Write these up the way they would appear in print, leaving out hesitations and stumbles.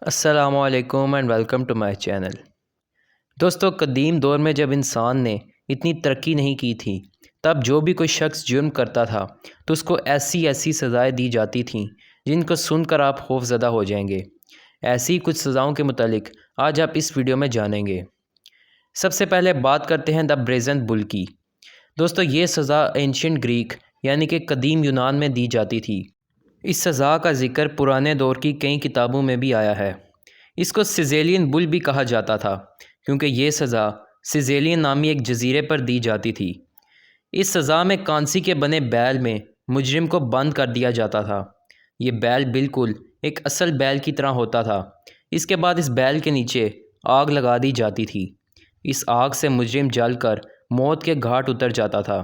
السلام علیکم and welcome to my channel. دوستو، قدیم دور میں جب انسان نے اتنی ترقی نہیں کی تھی، تب جو بھی کوئی شخص جرم کرتا تھا تو اس کو ایسی سزائیں دی جاتی تھیں جن کو سن کر آپ خوف زدہ ہو جائیں گے۔ ایسی کچھ سزاؤں کے متعلق آج آپ اس ویڈیو میں جانیں گے۔ سب سے پہلے بات کرتے ہیں دا برزن بل کی۔ دوستو، یہ سزا اینشینٹ گریک یعنی کہ قدیم یونان میں دی جاتی تھی۔ اس سزا کا ذکر پرانے دور کی کئی کتابوں میں بھی آیا ہے۔ اس کو سیزیلین بل بھی کہا جاتا تھا کیونکہ یہ سزا سیزیلین نامی ایک جزیرے پر دی جاتی تھی۔ اس سزا میں کانسی کے بنے بیل میں مجرم کو بند کر دیا جاتا تھا۔ یہ بیل بالکل ایک اصل بیل کی طرح ہوتا تھا۔ اس کے بعد اس بیل کے نیچے آگ لگا دی جاتی تھی۔ اس آگ سے مجرم جل کر موت کے گھاٹ اتر جاتا تھا۔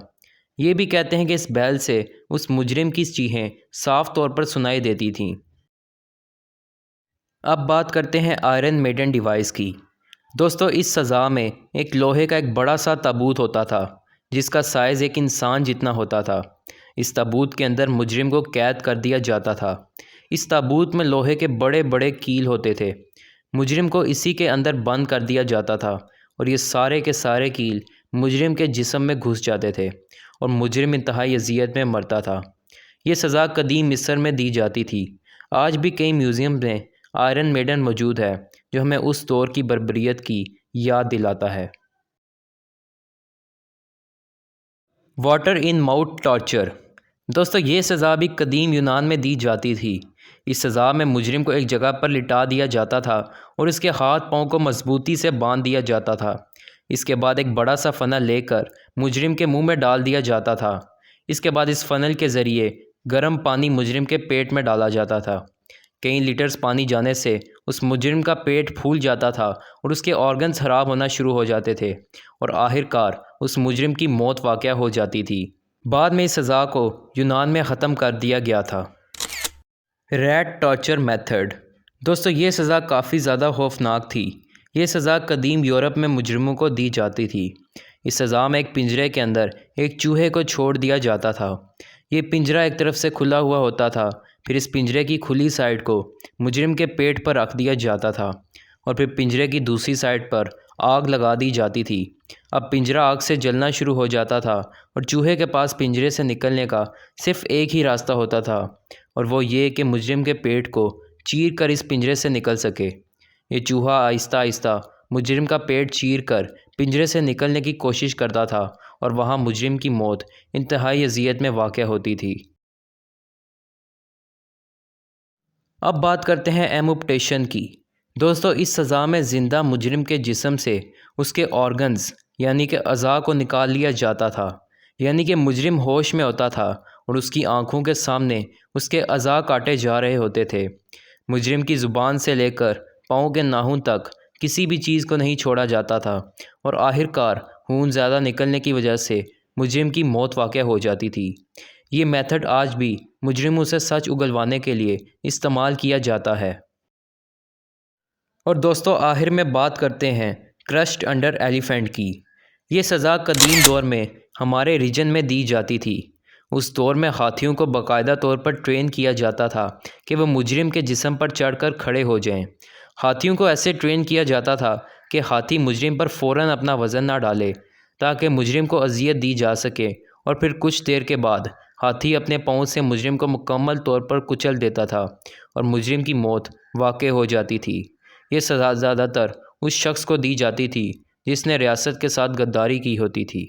یہ بھی کہتے ہیں کہ اس بیل سے اس مجرم کی چیخیں صاف طور پر سنائی دیتی تھیں۔ اب بات کرتے ہیں آئرن میڈن ڈیوائس کی۔ دوستو، اس سزا میں ایک لوہے کا ایک بڑا سا تابوت ہوتا تھا جس کا سائز ایک انسان جتنا ہوتا تھا۔ اس تابوت کے اندر مجرم کو قید کر دیا جاتا تھا۔ اس تابوت میں لوہے کے بڑے بڑے کیل ہوتے تھے۔ مجرم کو اسی کے اندر بند کر دیا جاتا تھا اور یہ سارے کے سارے کیل مجرم کے جسم میں گھس جاتے تھے اور مجرم انتہائی اذیت میں مرتا تھا۔ یہ سزا قدیم مصر میں دی جاتی تھی۔ آج بھی کئی میوزیم میں آئرن میڈن موجود ہے جو ہمیں اس دور کی بربریت کی یاد دلاتا ہے۔ Water in mouth torture. دوستو، یہ سزا بھی قدیم یونان میں دی جاتی تھی۔ اس سزا میں مجرم کو ایک جگہ پر لٹا دیا جاتا تھا اور اس کے ہاتھ پاؤں کو مضبوطی سے باندھ دیا جاتا تھا۔ اس کے بعد ایک بڑا سا فنل لے کر مجرم کے منہ میں ڈال دیا جاتا تھا۔ اس کے بعد اس فنل کے ذریعے گرم پانی مجرم کے پیٹ میں ڈالا جاتا تھا۔ کئی لیٹرز پانی جانے سے اس مجرم کا پیٹ پھول جاتا تھا اور اس کے آرگنز خراب ہونا شروع ہو جاتے تھے اور آخر کار اس مجرم کی موت واقع ہو جاتی تھی۔ بعد میں اس سزا کو یونان میں ختم کر دیا گیا تھا۔ Rate torture method. دوستو، یہ سزا کافی زیادہ خوفناک تھی۔ یہ سزا قدیم یورپ میں مجرموں کو دی جاتی تھی۔ اس سزا میں ایک پنجرے کے اندر ایک چوہے کو چھوڑ دیا جاتا تھا۔ یہ پنجرہ ایک طرف سے کھلا ہوا ہوتا تھا، پھر اس پنجرے کی کھلی سائڈ کو مجرم کے پیٹ پر رکھ دیا جاتا تھا اور پھر پنجرے کی دوسری سائڈ پر آگ لگا دی جاتی تھی۔ اب پنجرہ آگ سے جلنا شروع ہو جاتا تھا اور چوہے کے پاس پنجرے سے نکلنے کا صرف ایک ہی راستہ ہوتا تھا اور وہ یہ کہ مجرم کے پیٹ کو چیر کر اس پنجرے سے نکل سکے۔ یہ چوہا آہستہ آہستہ مجرم کا پیٹ چیر کر پنجرے سے نکلنے کی کوشش کرتا تھا اور وہاں مجرم کی موت انتہائی اذیت میں واقع ہوتی تھی۔ اب بات کرتے ہیں ایمپوٹیشن کی۔ دوستو، اس سزا میں زندہ مجرم کے جسم سے اس کے آرگنز یعنی کہ اعضاء کو نکال لیا جاتا تھا۔ یعنی کہ مجرم ہوش میں ہوتا تھا اور اس کی آنکھوں کے سامنے اس کے اعضاء کاٹے جا رہے ہوتے تھے۔ مجرم کی زبان سے لے کر پاؤں کے ناخن تک کسی بھی چیز کو نہیں چھوڑا جاتا تھا اور آخر کار خون زیادہ نکلنے کی وجہ سے مجرم کی موت واقع ہو جاتی تھی۔ یہ میتھڈ آج بھی مجرموں سے سچ اگلوانے کے لیے استعمال کیا جاتا ہے۔ اور دوستو، آخر میں بات کرتے ہیں کرشڈ انڈر ایلیفینٹ کی۔ یہ سزا قدیم دور میں ہمارے ریجن میں دی جاتی تھی۔ اس دور میں ہاتھیوں کو باقاعدہ طور پر ٹرین کیا جاتا تھا کہ وہ مجرم کے جسم پر چڑھ کر کھڑے ہو جائیں۔ ہاتھیوں کو ایسے ٹرین کیا جاتا تھا کہ ہاتھی مجرم پر فوراً اپنا وزن نہ ڈالے تاکہ مجرم کو اذیت دی جا سکے اور پھر کچھ دیر کے بعد ہاتھی اپنے پاؤں سے مجرم کو مکمل طور پر کچل دیتا تھا اور مجرم کی موت واقع ہو جاتی تھی۔ یہ سزا زیادہ تر اس شخص کو دی جاتی تھی جس نے ریاست کے ساتھ غداری کی ہوتی تھی۔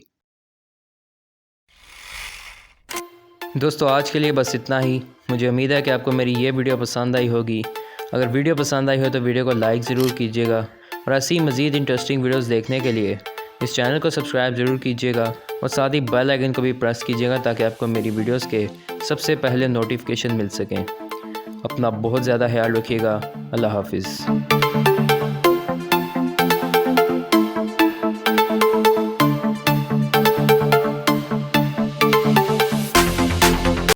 دوستو، آج کے لیے بس اتنا ہی۔ مجھے امید ہے کہ آپ کو میری یہ ویڈیو پسند آئی ہوگی۔ اگر ویڈیو پسند آئی ہو تو ویڈیو کو لائک ضرور کیجیے گا اور ایسی مزید انٹرسٹنگ ویڈیوز دیکھنے کے لیے اس چینل کو سبسکرائب ضرور کیجیے گا اور ساتھ ہی بیل آئیکن کو بھی پریس کیجیے گا تاکہ آپ کو میری ویڈیوز کے سب سے پہلے نوٹیفیکیشن مل سکیں۔ اپنا بہت زیادہ خیال رکھیے گا۔ اللہ حافظ۔